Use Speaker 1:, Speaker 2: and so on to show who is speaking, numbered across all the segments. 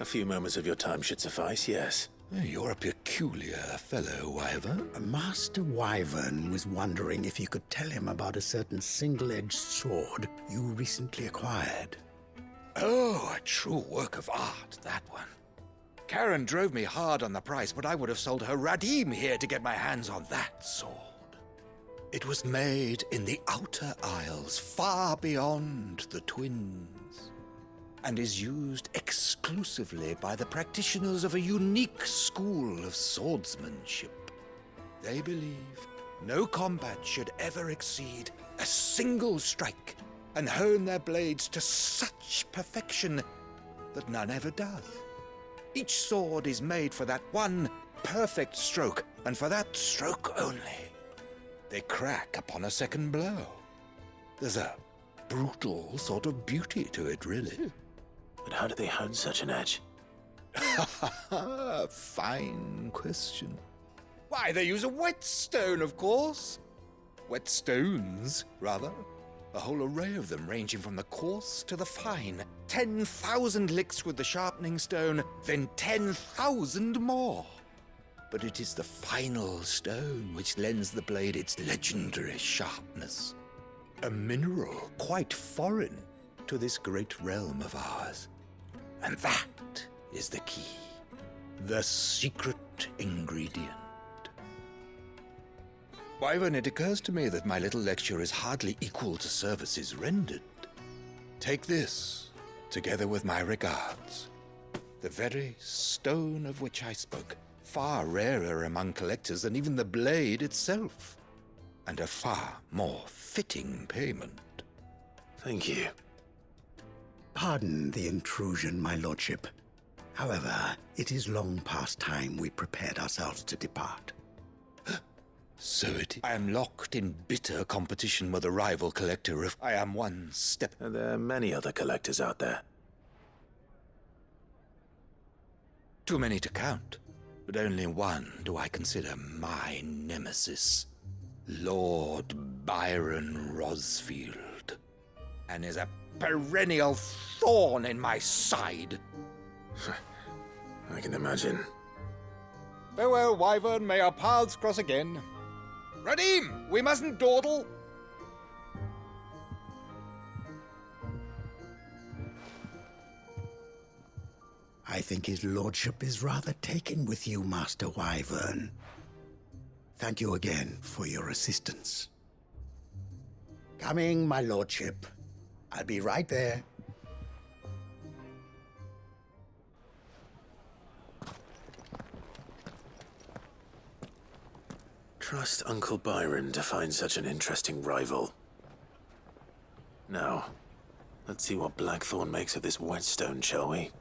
Speaker 1: A few moments of your time should suffice, yes.
Speaker 2: You're a peculiar fellow, Wyvern.
Speaker 3: Master Wyvern was wondering if you could tell him about a certain single-edged sword you recently acquired.
Speaker 2: Oh, a true work of art, that one. Karen drove me hard on the price, but I would have sold her Radim here to get my hands on that sword. It was made in the Outer Isles, far beyond the Twins, and is used exclusively by the practitioners of a unique school of swordsmanship. They believe no combat should ever exceed a single strike, and hone their blades to such perfection that none ever does. Each sword is made for that one perfect stroke, and for that stroke only. They crack upon a second blow. There's a brutal sort of beauty to it, really.
Speaker 1: But how do they hone such an edge?
Speaker 2: Fine question. Why, they use a whetstone, of course. Whetstones, rather. A whole array of them, ranging from the coarse to the fine. 10,000 licks with the sharpening stone, then 10,000 more. But it is the final stone which lends the blade its legendary sharpness. A mineral quite foreign to this great realm of ours. And that is the key. The secret ingredient. Wyvern, it occurs to me that my little lecture is hardly equal to services rendered. Take this, together with my regards. The very stone of which I spoke, far rarer among collectors than even the blade itself, and a far more fitting payment.
Speaker 1: Thank you.
Speaker 3: Pardon the intrusion, my lordship. However, it is long past time we prepared ourselves to depart.
Speaker 2: So it is. I am locked in bitter competition with a rival collector if I am one step.
Speaker 1: And there are many other collectors out there.
Speaker 2: Too many to count, but only one do I consider my nemesis. Lord Byron Rosfield. And is a perennial thorn in my side.
Speaker 1: I can imagine.
Speaker 2: Farewell, Wyvern. May our paths cross again. Radim, we mustn't dawdle.
Speaker 3: I think his lordship is rather taken with you, Master Wyvern. Thank you again for your assistance. Coming, my lordship. I'll be right there.
Speaker 1: Trust Uncle Byron to find such an interesting rival. Now, let's see what Blackthorn makes of this whetstone, shall we?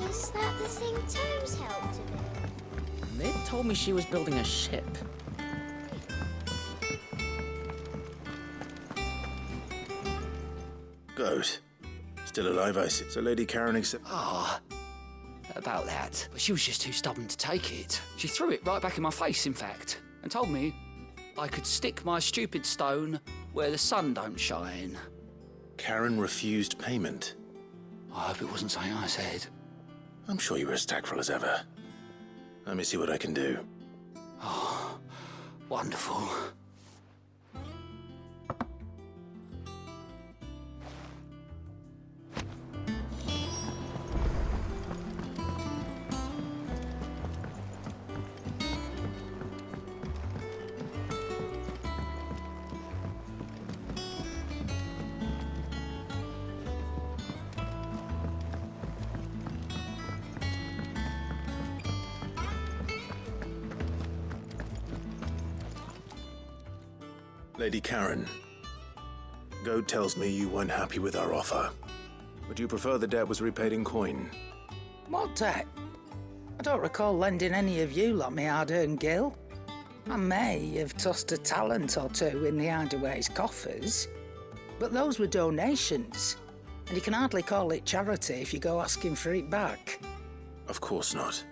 Speaker 4: Is that the thing Tomes helped to build?
Speaker 5: Ned told me she was building a ship.
Speaker 1: Goat. Still alive, I see. So Lady Karen
Speaker 5: About that. But she was just too stubborn to take it. She threw it right back in my face, in fact, and told me I could stick my stupid stone where the sun don't shine.
Speaker 1: Karen refused payment.
Speaker 5: I hope it wasn't something I said.
Speaker 1: I'm sure you were as tactful as ever. Let me see what I can do.
Speaker 5: Oh, wonderful.
Speaker 1: Lady Karen, Goad tells me you weren't happy with our offer. Would you prefer the debt was repaid in coin?
Speaker 6: What debt? I don't recall lending any of you lot me hard-earned gil. I may have tossed a talent or two in the Hideaway's coffers, but those were donations, and you can hardly call it charity if you go asking for it back.
Speaker 1: Of course not.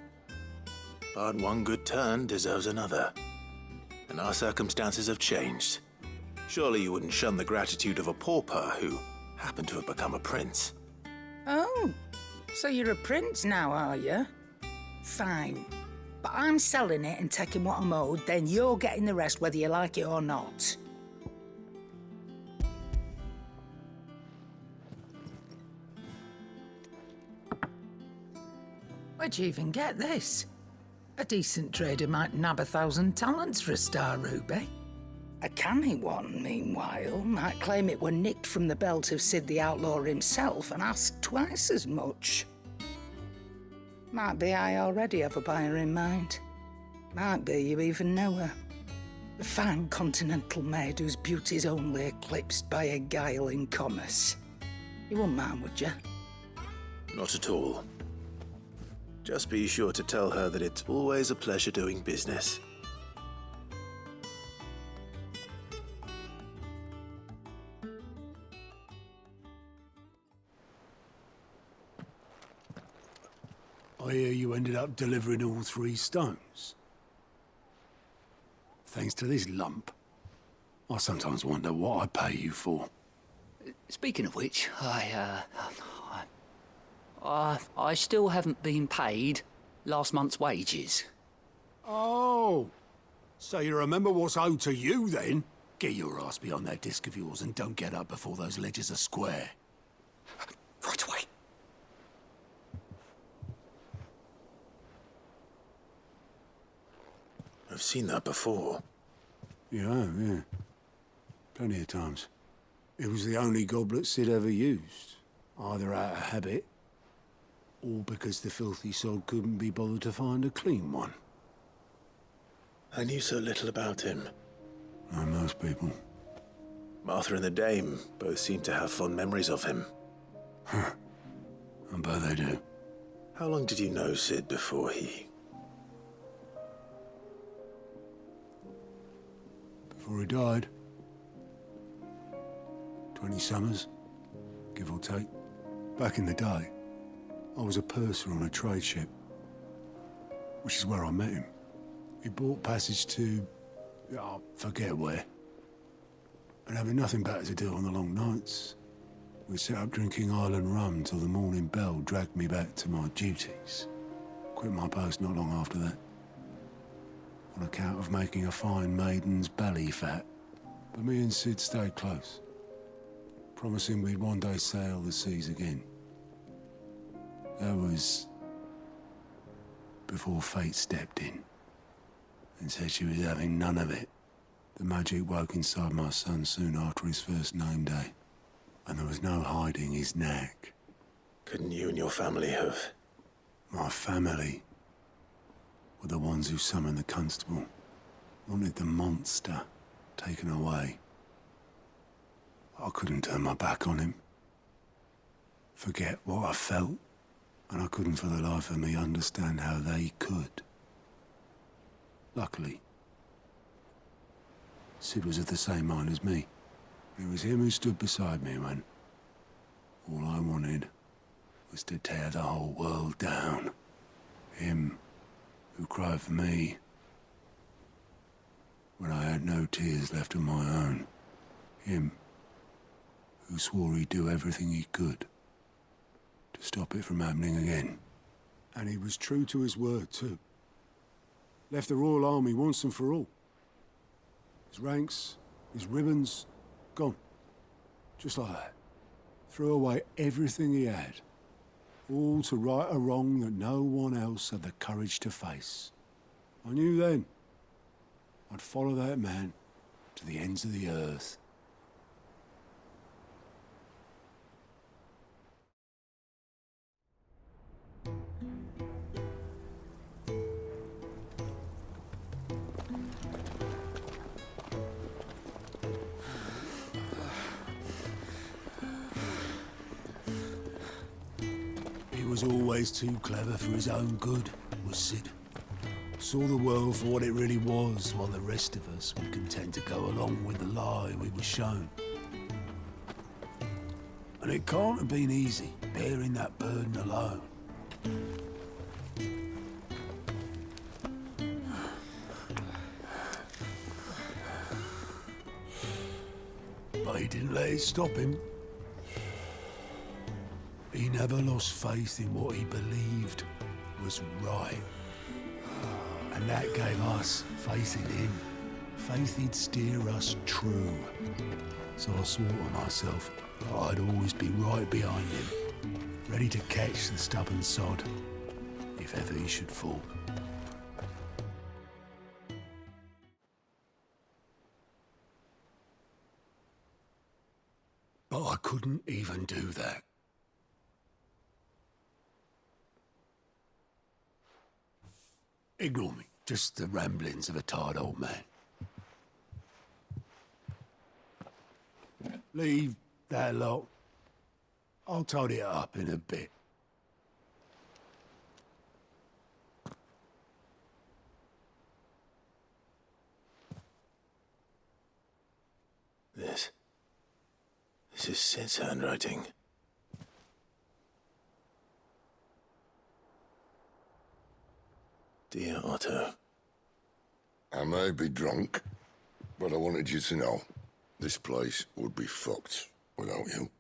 Speaker 1: But one good turn deserves another. And our circumstances have changed. Surely you wouldn't shun the gratitude of a pauper who happened to have become a prince.
Speaker 6: Oh, so you're a prince now, are you? Fine. But I'm selling it and taking what I'm owed, then you're getting the rest whether you like it or not. Where'd you even get this? A decent trader might nab 1,000 talents for a star ruby. A canny one, meanwhile, might claim it were nicked from the belt of Sid the Outlaw himself and ask twice as much. Might be I already have a buyer in mind. Might be you even know her. A fine continental maid whose beauty's only eclipsed by a guile in commerce. You wouldn't mind, would you?
Speaker 1: Not at all. Just be sure to tell her that it's always a pleasure doing business.
Speaker 7: I hear you ended up delivering all 3 stones. Thanks to this lump. I sometimes wonder what I pay you for.
Speaker 5: Speaking of which, I still haven't been paid last month's wages.
Speaker 7: Oh, so you remember what's owed to you then? Get your ass behind that disc of yours and don't get up before those ledgers are square.
Speaker 5: Right away.
Speaker 1: I've seen that before.
Speaker 7: Yeah. Plenty of times. It was the only goblet Sid ever used. Either out of habit, or because the filthy sod couldn't be bothered to find a clean one.
Speaker 1: I knew so little about him.
Speaker 7: Like most people.
Speaker 1: Martha and the Dame both seem to have fond memories of him.
Speaker 7: I bet they do.
Speaker 1: How long did you know Sid before he...
Speaker 7: Before he died. 20 summers, give or take. Back in the day, I was a purser on a trade ship, which is where I met him. He bought passage to... I forget where. And having nothing better to do on the long nights, we set up drinking island rum till the morning bell dragged me back to my duties. Quit my post not long after that. On account of making a fine maiden's belly fat. But me and Sid stayed close, promising we'd one day sail the seas again. That was before fate stepped in and said she was having none of it. The magic woke inside my son soon after his first name day, and there was no hiding his knack.
Speaker 1: Couldn't you and your family have...
Speaker 7: My family were the ones who summoned the constable, wanted the monster taken away. I couldn't turn my back on him, forget what I felt, and I couldn't for the life of me understand how they could. Luckily, Sid was of the same mind as me. It was him who stood beside me when all I wanted was to tear the whole world down. Him who cried for me when I had no tears left of my own. Him who swore he'd do everything he could to stop it from happening again. And he was true to his word, too. Left the Royal Army once and for all. His ranks, his ribbons, gone. Just like that. Threw away everything he had. All to right a wrong that no one else had the courage to face. I knew then I'd follow that man to the ends of the earth. He was always too clever for his own good, was Sid. Saw the world for what it really was, while the rest of us were content to go along with the lie we were shown. And it can't have been easy, bearing that burden alone. But he didn't let it stop him. He never lost faith in what he believed was right. And that gave us faith in him. Faith he'd steer us true. So I swore to myself that I'd always be right behind him, ready to catch the stubborn sod, if ever he should fall. But I couldn't even do that. Ignore me. Just the ramblings of a tired old man. Leave that lot. I'll tidy it up in a bit.
Speaker 1: This is Sid's handwriting. Dear Otto.
Speaker 8: I may be drunk, but I wanted you to know this place would be fucked without you.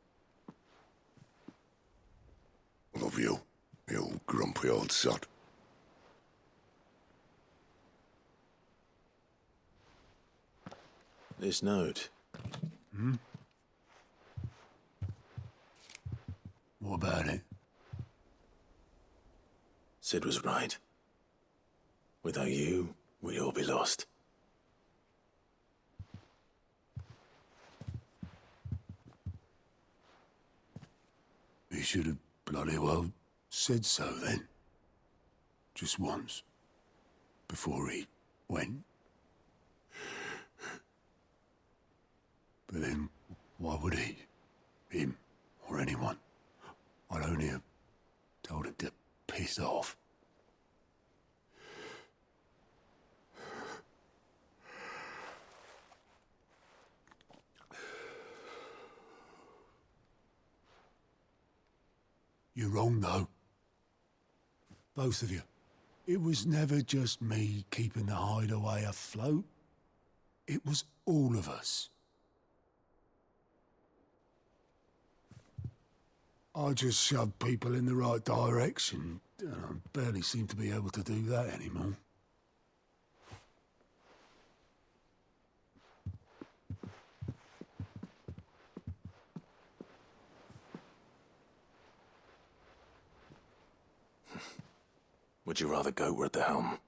Speaker 8: I love you, you grumpy old sod.
Speaker 1: This note.
Speaker 7: What about it?
Speaker 1: Sid was right. Without you, we'd all be lost.
Speaker 7: He should have bloody well said so then. Just once. Before he went. But then, why would he? Him, or anyone? I'd only have told him to piss off. You're wrong, though. Both of you. It was never just me keeping the hideaway afloat. It was all of us. I just shoved people in the right direction, and I barely seem to be able to do that anymore.
Speaker 1: Would you rather go at the helm?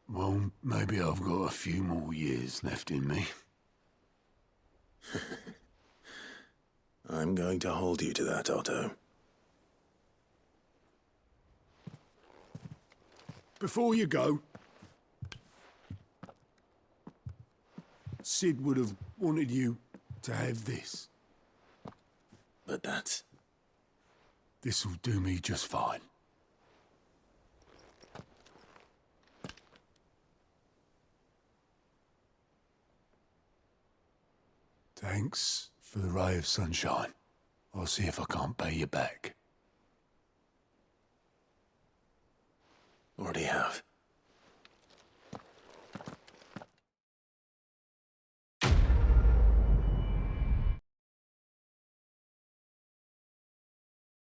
Speaker 7: Well, maybe I've got a few more years left in me.
Speaker 1: I'm going to hold you to that, Otto.
Speaker 7: Before you go, Sid would have wanted you to have this.
Speaker 1: But that's...
Speaker 7: This'll do me just fine. Thanks for the ray of sunshine. I'll see if I can't pay you back.
Speaker 1: Already have.